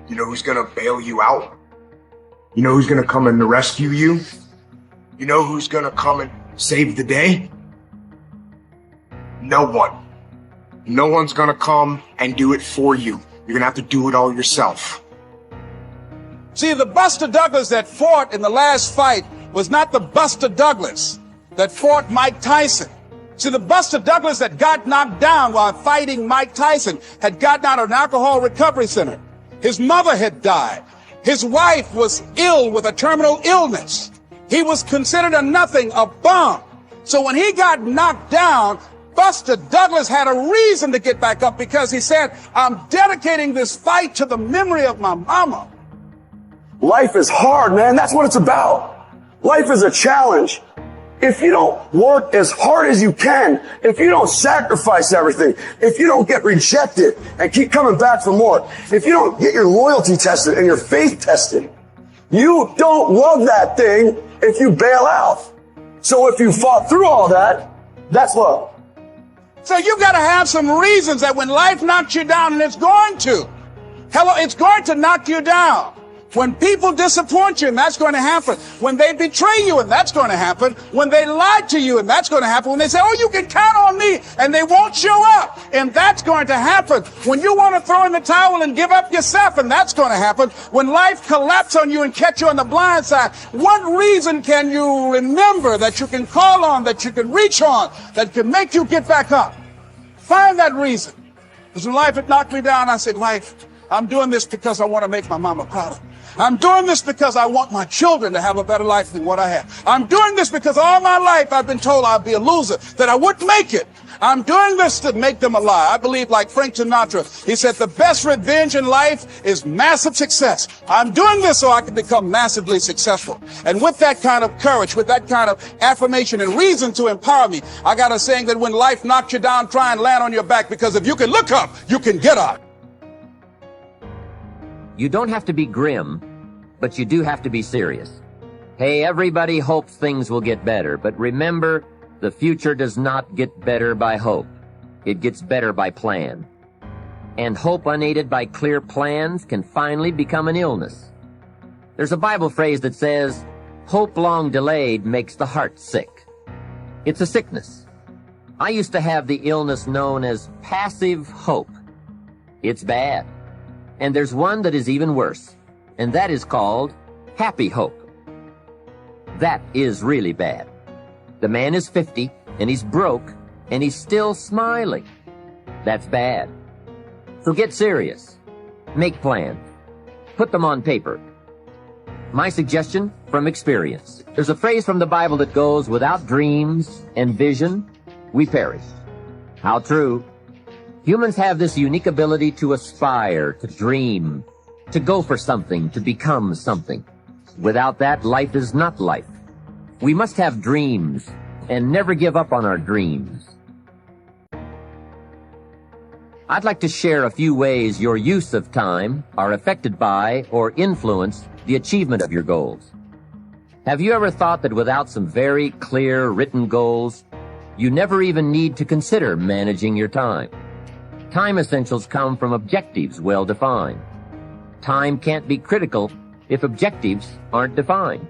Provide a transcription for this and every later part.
You know who's gonna bail you out? You know who's gonna come and rescue you? You know who's gonna come and save the day? No one. No one's gonna come and do it for you. You're gonna have to do it all yourself. See, the Buster Douglas that fought in the last fight was not the Buster Douglas that fought Mike Tyson. See, the Buster Douglas that got knocked down while fighting Mike Tyson had gotten out of an alcohol recovery center. His mother had died. His wife was ill with a terminal illness. He was considered a nothing, a bum. So when he got knocked down, Buster Douglas had a reason to get back up because he said, I'm dedicating this fight to the memory of my mama. Life is hard, man. That's what it's about. Life is a challenge. If you don't work as hard as you can, if you don't sacrifice everything, if you don't get rejected and keep coming back for more, if you don't get your loyalty tested and your faith tested, you don't love that thing if you bail out. So if you fought through all that, that's love. So you got to have some reasons that when life knocks you down, and it's going to. Hello, it's going to knock you down. When people disappoint you, and that's going to happen. When they betray you, and that's going to happen. When they lie to you, and that's going to happen. When they say, oh, you can count on me, and they won't show up, and that's going to happen. When you want to throw in the towel and give up yourself, and that's going to happen. When life collapses on you and catch you on the blind side, what reason can you remember that you can call on, that you can reach on, that can make you get back up? Find that reason. Because when life had knocked me down, I said, life, I'm doing this because I want to make my mama proud. I'm doing this because I want my children to have a better life than what I have. I'm doing this because all my life I've been told I'd be a loser, that I wouldn't make it. I'm doing this to make them a lie. I believe, like Frank Sinatra, he said, the best revenge in life is massive success. I'm doing this so I can become massively successful. And with that kind of courage, with that kind of affirmation and reason to empower me, I got a saying that when life knocks you down, try and land on your back, because if you can look up, you can get up. You don't have to be grim, but you do have to be serious. Hey, everybody hopes things will get better, but remember, the future does not get better by hope. It gets better by plan. And hope unaided by clear plans can finally become an illness. There's a Bible phrase that says, hope long delayed makes the heart sick. It's a sickness. I used to have the illness known as passive hope. It's bad. And there's one that is even worse, and that is called happy hope. That is really bad. The man is 50, and he's broke, and he's still smiling. That's bad. So get serious. Make plans. Put them on paper. My suggestion from experience. There's a phrase from the Bible that goes, without dreams and vision, we perish. How true. Humans have this unique ability to aspire, to dream, to go for something, to become something. Without that, life is not life. We must have dreams and never give up on our dreams. I'd like to share a few ways your use of time are affected by or influence the achievement of your goals. Have you ever thought that without some very clear written goals, you never even need to consider managing your time? Time essentials come from objectives well defined. Time can't be critical if objectives aren't defined.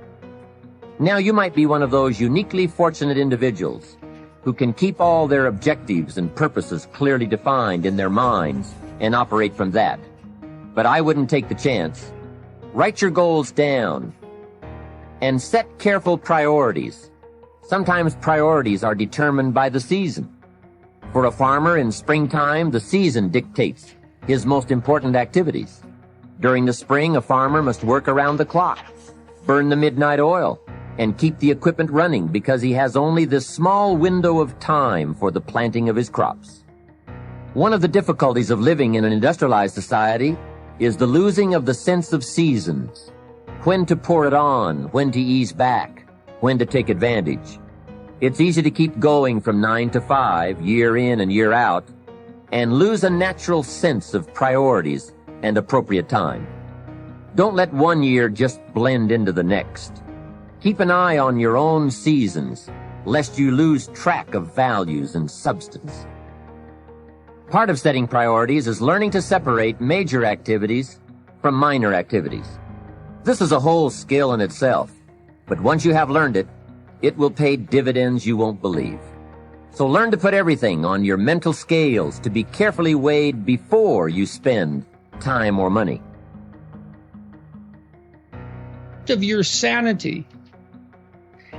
Now you might be one of those uniquely fortunate individuals who can keep all their objectives and purposes clearly defined in their minds and operate from that. But I wouldn't take the chance. Write your goals down and set careful priorities. Sometimes priorities are determined by the season. For a farmer in springtime, the season dictates his most important activities. During the spring, a farmer must work around the clock, burn the midnight oil, and keep the equipment running because he has only this small window of time for the planting of his crops. One of the difficulties of living in an industrialized society is the losing of the sense of seasons. When to pour it on, when to ease back, when to take advantage. It's easy to keep going from 9 to 5, year in and year out, and lose a natural sense of priorities and appropriate time. Don't let one year just blend into the next. Keep an eye on your own seasons, lest you lose track of values and substance. Part of setting priorities is learning to separate major activities from minor activities. This is a whole skill in itself, but once you have learned it, it will pay dividends you won't believe. So learn to put everything on your mental scales to be carefully weighed before you spend time or money. Of your sanity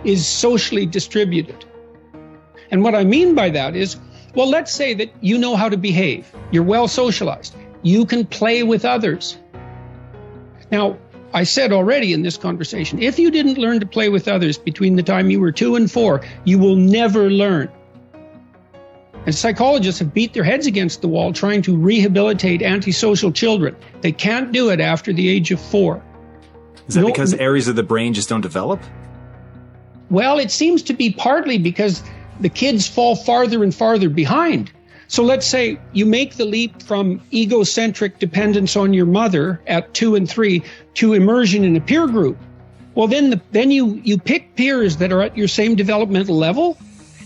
is socially distributed. And what I mean by that is, well, let's say that you know how to behave. You're well socialized. You can play with others. Now, I said already in this conversation, if you didn't learn to play with others between the time you were 2 and 4, you will never learn. And psychologists have beat their heads against the wall trying to rehabilitate antisocial children. They can't do it after the age of 4. Is that because areas of the brain just don't develop? Well, it seems to be partly because the kids fall farther and farther behind. So let's say you make the leap from egocentric dependence on your mother at 2 and 3 to immersion in a peer group. Well, then you pick peers that are at your same developmental level,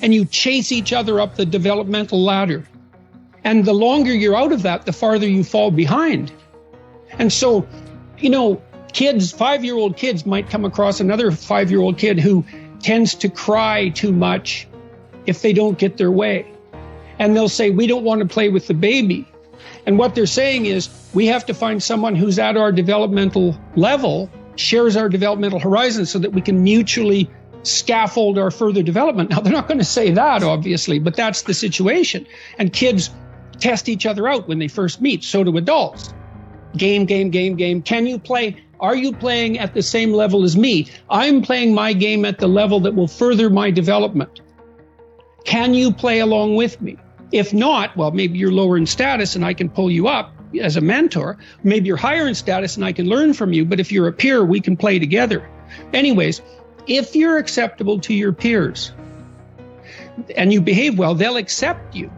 and you chase each other up the developmental ladder. And the longer you're out of that, the farther you fall behind. And so, kids, 5-year-old kids might come across another 5-year-old kid who tends to cry too much if they don't get their way. And they'll say, we don't want to play with the baby. And what they're saying is, we have to find someone who's at our developmental level, shares our developmental horizon, so that we can mutually scaffold our further development. Now, they're not going to say that, obviously, but that's the situation. And kids test each other out when they first meet. So do adults. Game. Can you play? Are you playing at the same level as me? I'm playing my game at the level that will further my development. Can you play along with me? If not, well, maybe you're lower in status and I can pull you up as a mentor. Maybe you're higher in status and I can learn from you. But if you're a peer, we can play together. Anyways, if you're acceptable to your peers and you behave well, they'll accept you.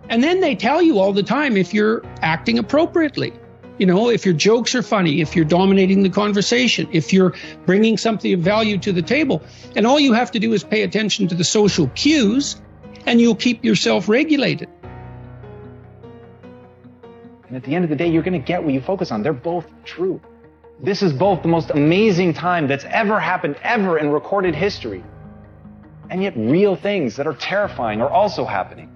And then they tell you all the time if you're acting appropriately. If your jokes are funny, if you're dominating the conversation, if you're bringing something of value to the table. And all you have to do is pay attention to the social cues, and you'll keep yourself regulated. And at the end of the day, you're going to get what you focus on. They're both true. This is both the most amazing time that's ever happened, ever in recorded history. And yet real things that are terrifying are also happening.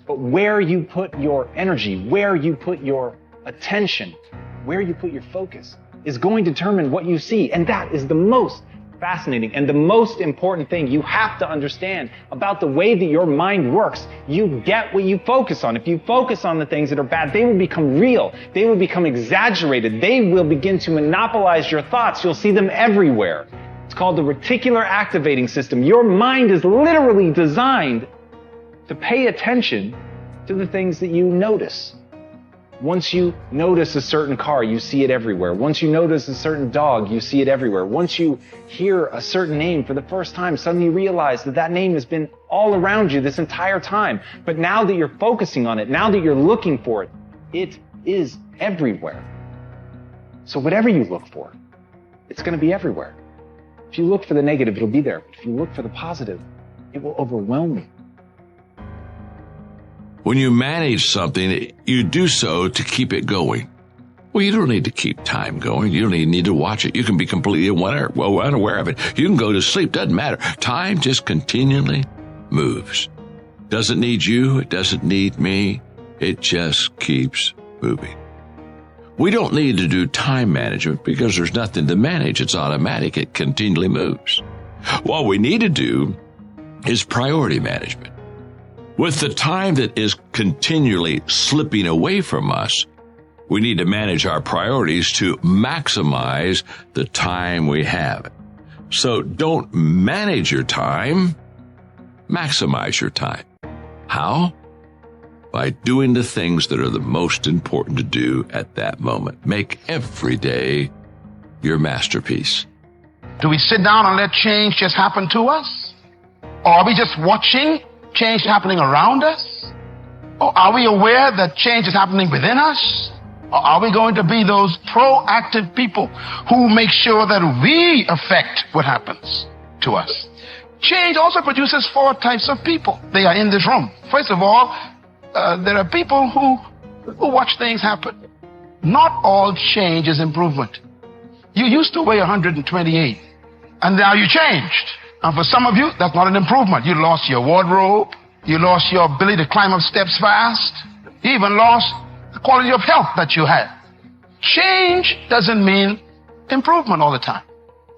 But where you put your energy, where you put your attention, where you put your focus, is going to determine what you see. And that is the most fascinating and the most important thing you have to understand about the way that your mind works. You get what you focus on. If you focus on the things that are bad, they will become real. They will become exaggerated. They will begin to monopolize your thoughts. You'll see them everywhere. It's called the reticular activating system. Your mind is literally designed to pay attention to the things that you notice. Once you notice a certain car, you see it everywhere. Once you notice a certain dog, you see it everywhere. Once you hear a certain name for the first time, suddenly you realize that that name has been all around you this entire time. But now that you're focusing on it, now that you're looking for it, it is everywhere. So whatever you look for, it's going to be everywhere. If you look for the negative, it'll be there. But if you look for the positive, it will overwhelm you. When you manage something, you do so to keep it going. Well, you don't need to keep time going. You don't even need to watch it. You can be completely unaware of it. You can go to sleep. Doesn't matter. Time just continually moves. Doesn't need you. It doesn't need me. It just keeps moving. We don't need to do time management because there's nothing to manage. It's automatic. It continually moves. What we need to do is priority management. With the time that is continually slipping away from us, we need to manage our priorities to maximize the time we have. So don't manage your time, maximize your time. How? By doing the things that are the most important to do at that moment. Make every day your masterpiece. Do we sit down and let change just happen to us? Or are we just watching change happening around us? Or are we aware that change is happening within us? Or are we going to be those proactive people who make sure that we affect what happens to us? Change also produces 4 types of people. They are in this room. First of all, there are people who watch things happen. not all change is improvement. You used to weigh 128, and now you changed. And for some of you, that's not an improvement. You lost your wardrobe. You lost your ability to climb up steps fast. You even lost the quality of health that you had. Change doesn't mean improvement all the time.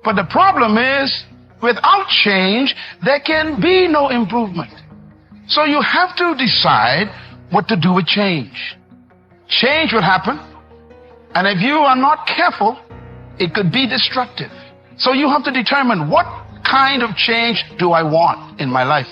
But the problem is, without change, there can be no improvement. So you have to decide what to do with change. Change will happen, and if you are not careful, it could be destructive. So you have to determine, what kind of change do I want in my life?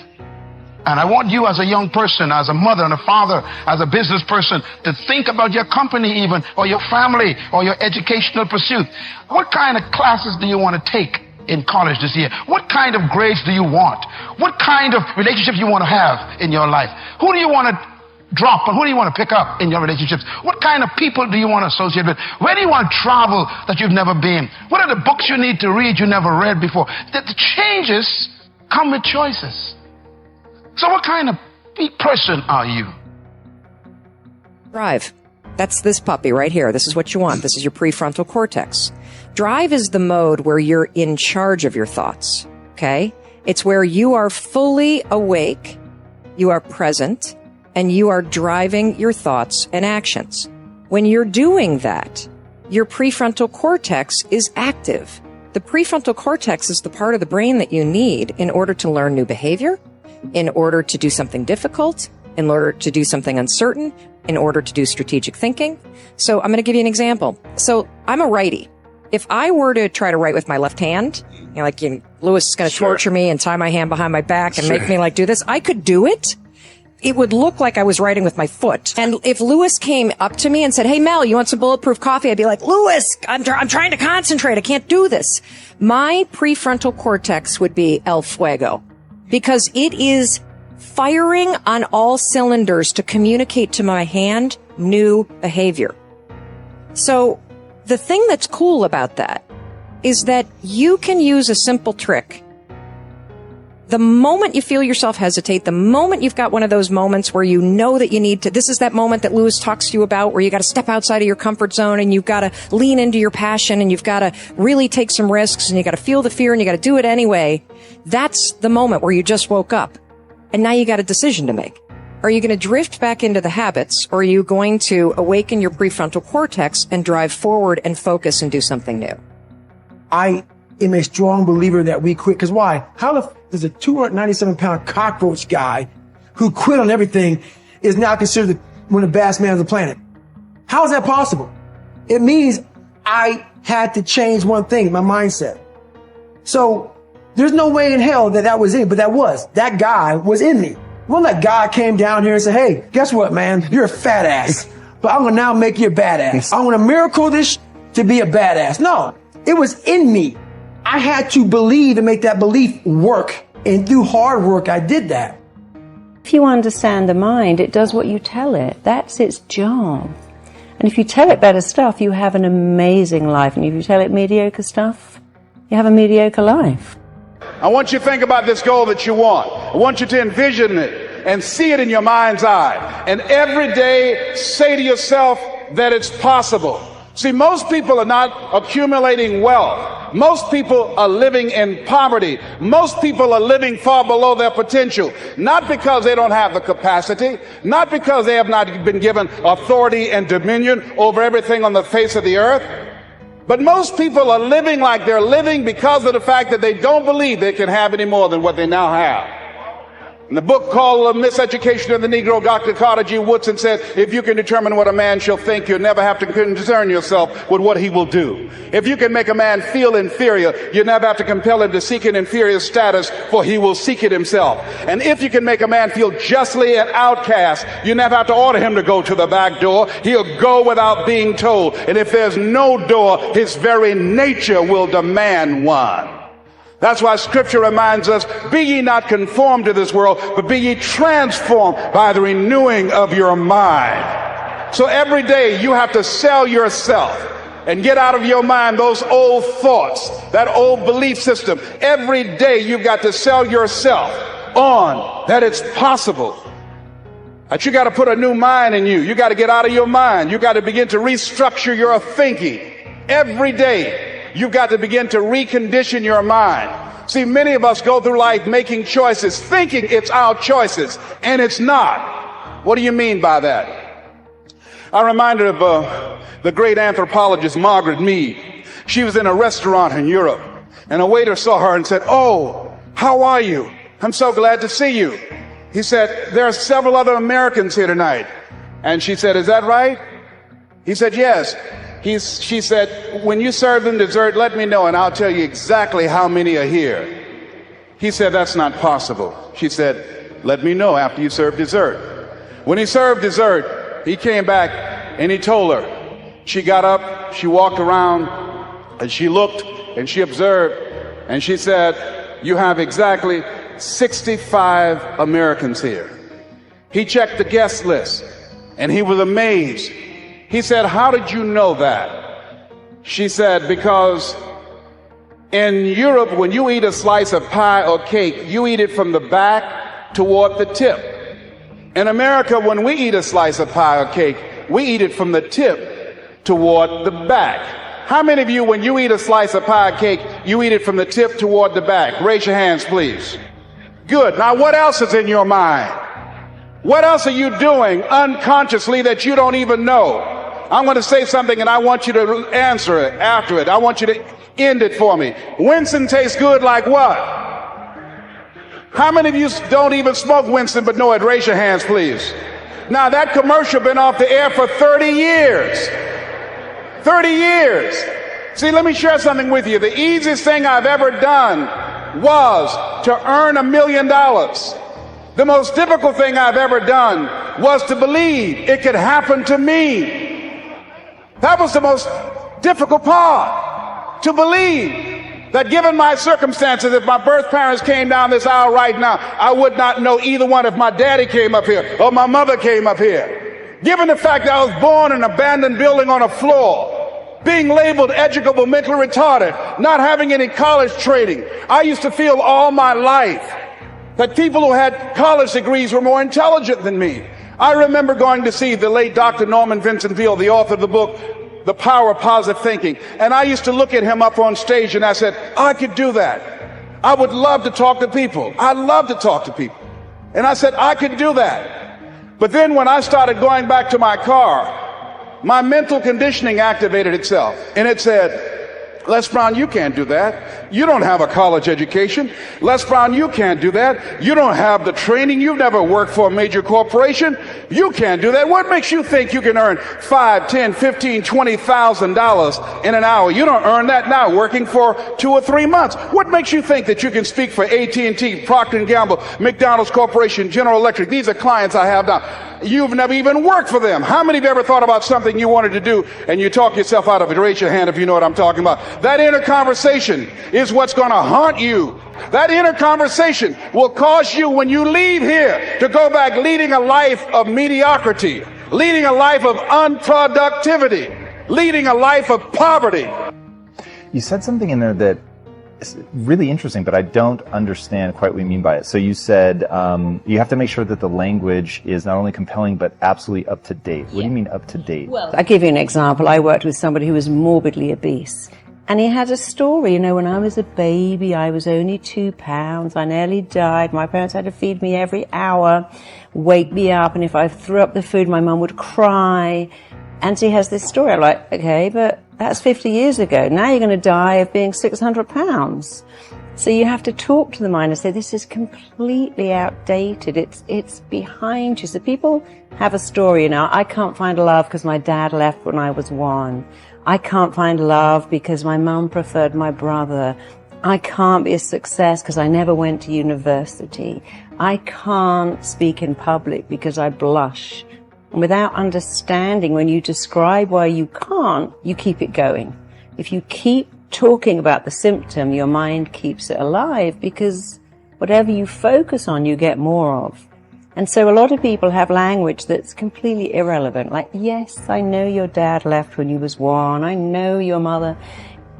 And I want you as a young person, as a mother and a father, as a business person, to think about your company even, or your family, or your educational pursuit. What kind of classes do you want to take in college this year? What kind of grades do you want? What kind of relationships you want to have in your life? Who do you want to drop and who do you want to pick up in your relationships? What kind of people do you want to associate with? Where do you want to travel that you've never been? What are the books you need to read you never read before? The changes come with choices. So what kind of person are you? Drive. That's this puppy right here. This is what you want. This is your prefrontal cortex. Drive is the mode where you're in charge of your thoughts. Okay? It's where you are fully awake, you are present, and you are driving your thoughts and actions. When you're doing that, your prefrontal cortex is active. The prefrontal cortex is the part of the brain that you need in order to learn new behavior, in order to do something difficult, in order to do something uncertain, in order to do strategic thinking. So I'm going to give you an example. So I'm a righty. If I were to try to write with my left hand, Lewis is going to torture me and tie my hand behind my back and make me do this, I could do it. It would look like I was writing with my foot. And if Lewis came up to me and said, "Hey, Mel, you want some bulletproof coffee?" I'd be like, "Lewis, I'm trying to concentrate. I can't do this." My prefrontal cortex would be el fuego, because it is firing on all cylinders to communicate to my hand new behavior. So the thing that's cool about that is that you can use a simple trick. The moment you feel yourself hesitate, the moment you've got one of those moments where you know that you need to, this is that moment that Lewis talks to you about where you got to step outside of your comfort zone and you've got to lean into your passion and you've got to really take some risks and you got to feel the fear and you got to do it anyway. That's the moment where you just woke up and now you got a decision to make. Are you going to drift back into the habits, or are you going to awaken your prefrontal cortex and drive forward and focus and do something new? I am a strong believer that we quit. Because why? How does a 297-pound cockroach guy who quit on everything is now considered one of the baddest men on the planet? How is that possible? It means I had to change one thing, my mindset. So there's no way in hell that was it, but that guy was in me. It wasn't like God came down here and said, "Hey, guess what, man? You're a fat ass, but I'm going to now make you a badass. I'm going to miracle this to be a badass." No, it was in me. I had to believe and make that belief work. And through hard work, I did that. If you understand the mind, it does what you tell it. That's its job. And if you tell it better stuff, you have an amazing life. And if you tell it mediocre stuff, you have a mediocre life. I want you to think about this goal that you want. I want you to envision it and see it in your mind's eye. And every day say to yourself that it's possible. See, most people are not accumulating wealth. Most people are living in poverty. Most people are living far below their potential. Not because they don't have the capacity, not because they have not been given authority and dominion over everything on the face of the earth. But most people are living like they're living because of the fact that they don't believe they can have any more than what they now have. In the book called Miseducation of the Negro, Dr. Carter G. Woodson said, "If you can determine what a man shall think, you'll never have to concern yourself with what he will do. If you can make a man feel inferior, you never have to compel him to seek an inferior status, for he will seek it himself. And if you can make a man feel justly an outcast, you never have to order him to go to the back door. He'll go without being told. And if there's no door, his very nature will demand one." That's why Scripture reminds us, "Be ye not conformed to this world, but be ye transformed by the renewing of your mind." So every day you have to sell yourself and get out of your mind those old thoughts, that old belief system. Every day you've got to sell yourself on that it's possible. That you got to put a new mind in you. You got to get out of your mind. You got to begin to restructure your thinking. Every day, you've got to begin to recondition your mind. See, many of us go through life making choices, thinking it's our choices, and it's not. What do you mean by that? I'm reminded of the great anthropologist Margaret Mead. She was in a restaurant in Europe, and a waiter saw her and said, "Oh, how are you? I'm so glad to see you." He said, "There are several other Americans here tonight." And she said, "Is that right?" He said, "Yes." She said, "When you serve them dessert, let me know and I'll tell you exactly how many are here." He said, "That's not possible." She said, "Let me know after you serve dessert." When he served dessert, he came back and he told her. She got up, she walked around, and she looked and she observed, and she said, "You have exactly 65 Americans here." He checked the guest list and he was amazed. He said, "How did you know that?" She said, "Because in Europe, when you eat a slice of pie or cake, you eat it from the back toward the tip. In America, when we eat a slice of pie or cake, we eat it from the tip toward the back." How many of you, when you eat a slice of pie or cake, you eat it from the tip toward the back? Raise your hands, please. Good. Now, what else is in your mind? What else are you doing unconsciously that you don't even know? I'm going to say something and I want you to answer it after it. I want you to end it for me. Winston tastes good like what? How many of you don't even smoke Winston but know it? Raise your hands, please. Now, that commercial been off the air for 30 years. 30 years. See, let me share something with you. The easiest thing I've ever done was to earn $1 million. The most difficult thing I've ever done was to believe it could happen to me. That was the most difficult part. To believe that given my circumstances, if my birth parents came down this aisle right now, I would not know either one if my daddy came up here or my mother came up here. Given the fact that I was born in an abandoned building on a floor, being labeled educable, mentally retarded, not having any college training, I used to feel all my life that people who had college degrees were more intelligent than me. I remember going to see the late Dr. Norman Vincent Peale, the author of the book, The Power of Positive Thinking. And I used to look at him up on stage and I said, I could do that. I would love to talk to people. I love to talk to people. And I said, I could do that. But then when I started going back to my car, my mental conditioning activated itself. And it said, Les Brown, you can't do that. You don't have a college education. Les Brown, you can't do that. You don't have the training. You've never worked for a major corporation. You can't do that. What makes you think you can earn $5, $10, $15, $20,000 in an hour? You don't earn that now working for 2 or 3 months. What makes you think that you can speak for AT&T, Procter & Gamble, McDonald's Corporation, General Electric? These are clients I have now. You've never even worked for them. How many of you ever thought about something you wanted to do and you talk yourself out of it? Raise your hand if you know what I'm talking about. That inner conversation is what's going to haunt you. That inner conversation will cause you, when you leave here, to go back leading a life of mediocrity, leading a life of unproductivity, leading a life of poverty. You said something in there that is really interesting, but I don't understand quite what you mean by it. So you said you have to make sure that the language is not only compelling, but absolutely up to date. What do you mean up to date? Well, I'll give you an example. I worked with somebody who was morbidly obese. And he had a story, when I was a baby, I was only 2 pounds. I nearly died. My parents had to feed me every hour, wake me up. And if I threw up the food, my mum would cry. And he has this story. I'm like, okay, but that's 50 years ago. Now you're going to die of being 600 pounds. So you have to talk to the mind and say, this is completely outdated. It's behind you. So people have a story, I can't find love because my dad left when I was 1. I can't find love because my mum preferred my brother. I can't be a success because I never went to university. I can't speak in public because I blush. And without understanding, when you describe why you can't, you keep it going. If you keep talking about the symptom, your mind keeps it alive, because whatever you focus on, you get more of. And so a lot of people have language that's completely irrelevant. Like, yes, I know your dad left when you was 1. I know your mother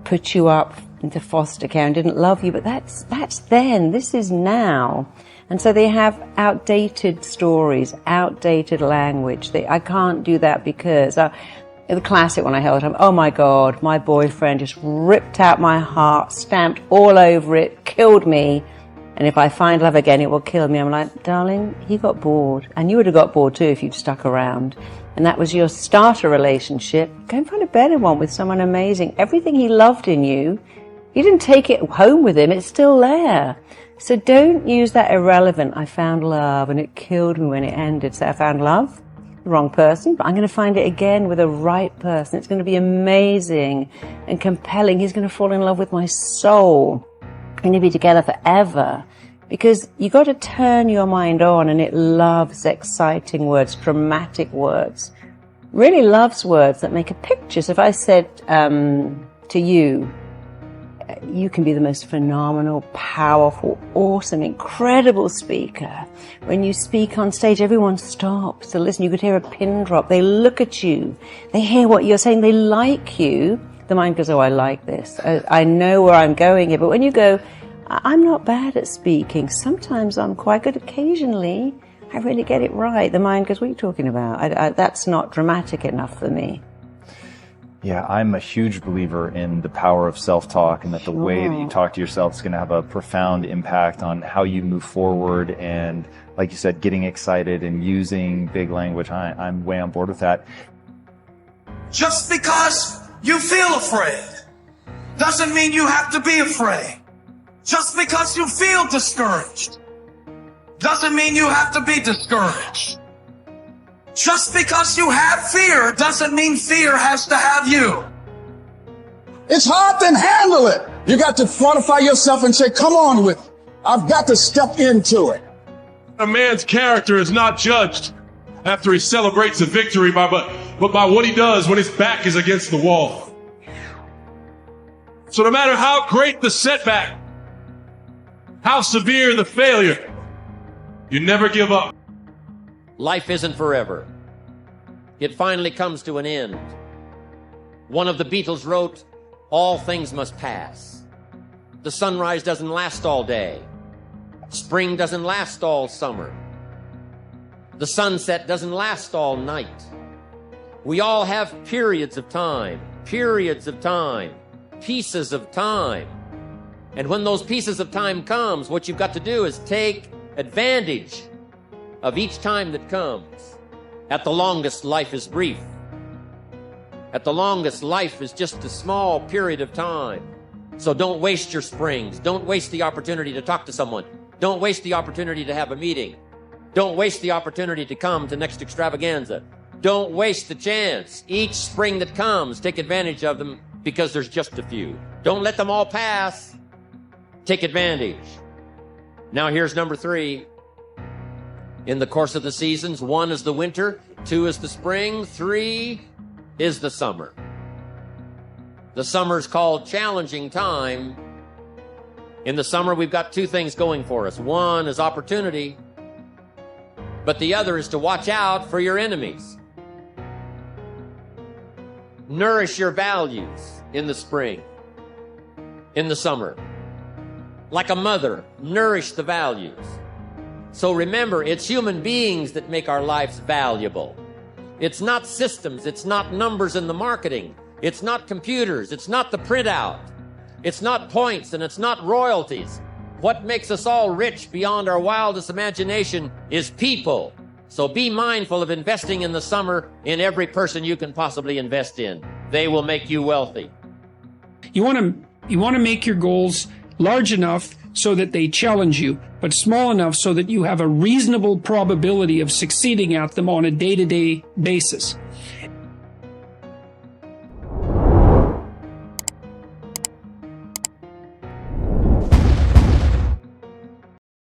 put you up into foster care and didn't love you, but that's then. This is now. And so they have outdated stories, outdated language. I can't do that because the classic one I heard all the time, oh my God, my boyfriend just ripped out my heart, stamped all over it, killed me. And if I find love again, it will kill me. I'm like, darling, he got bored. And you would have got bored too if you'd stuck around. And that was your starter relationship. Go and find a better one with someone amazing. Everything he loved in you, you didn't take it home with him. It's still there. So don't use that irrelevant, I found love and it killed me when it ended. So I found love, the wrong person, but I'm going to find it again with the right person. It's going to be amazing and compelling. He's going to fall in love with my soul. We're going to be together forever. Because you got to turn your mind on, and it loves exciting words, dramatic words. Really loves words that make a picture. So if I said to you, you can be the most phenomenal, powerful, awesome, incredible speaker. When you speak on stage, everyone stops to listen. You could hear a pin drop. They look at you. They hear what you're saying. They like you. The mind goes, oh, I like this. I know where I'm going here. But when you go, I'm not bad at speaking. Sometimes I'm quite good. Occasionally, I really get it right. The mind goes, what are you talking about? That's not dramatic enough for me. Yeah, I'm a huge believer in the power of self-talk, and that the way that you talk to yourself is going to have a profound impact on how you move forward. And like you said, getting excited and using big language. I'm way on board with that. Just because you feel afraid doesn't mean you have to be afraid. Just because you feel discouraged doesn't mean you have to be discouraged. Just because you have fear doesn't mean fear has to have you. It's hard to handle it. You got to fortify yourself and say, come on with it. I've got to step into it. A man's character is not judged after he celebrates a victory but by what he does when his back is against the wall. So no matter how great the setback, how severe the failure, you never give up. Life isn't forever. It finally comes to an end. One of the Beatles wrote, all things must pass. The sunrise doesn't last all day. Spring doesn't last all summer. The sunset doesn't last all night. We all have periods of time, pieces of time. And when those pieces of time comes, what you've got to do is take advantage of each time that comes. At the longest, life is brief. At the longest, life is just a small period of time. So don't waste your springs. Don't waste the opportunity to talk to someone. Don't waste the opportunity to have a meeting. Don't waste the opportunity to come to next extravaganza. Don't waste the chance. Each spring that comes, take advantage of them, because there's just a few. Don't let them all pass. Take advantage. Now here's number 3. In the course of the seasons, 1 is the winter, 2 is the spring, 3 is the summer. The summer's called challenging time. In the summer, we've got 2 things going for us. 1 is opportunity, but the other is to watch out for your enemies. Nourish your values in the spring, in the summer. Like a mother, nourish the values. So remember, it's human beings that make our lives valuable. It's not systems, it's not numbers in the marketing, it's not computers, it's not the printout, it's not points, and it's not royalties. What makes us all rich beyond our wildest imagination is people. So be mindful of investing in the summer in every person you can possibly invest in. They will make you wealthy. You want to make your goals large enough so that they challenge you, but small enough so that you have a reasonable probability of succeeding at them on a day-to-day basis.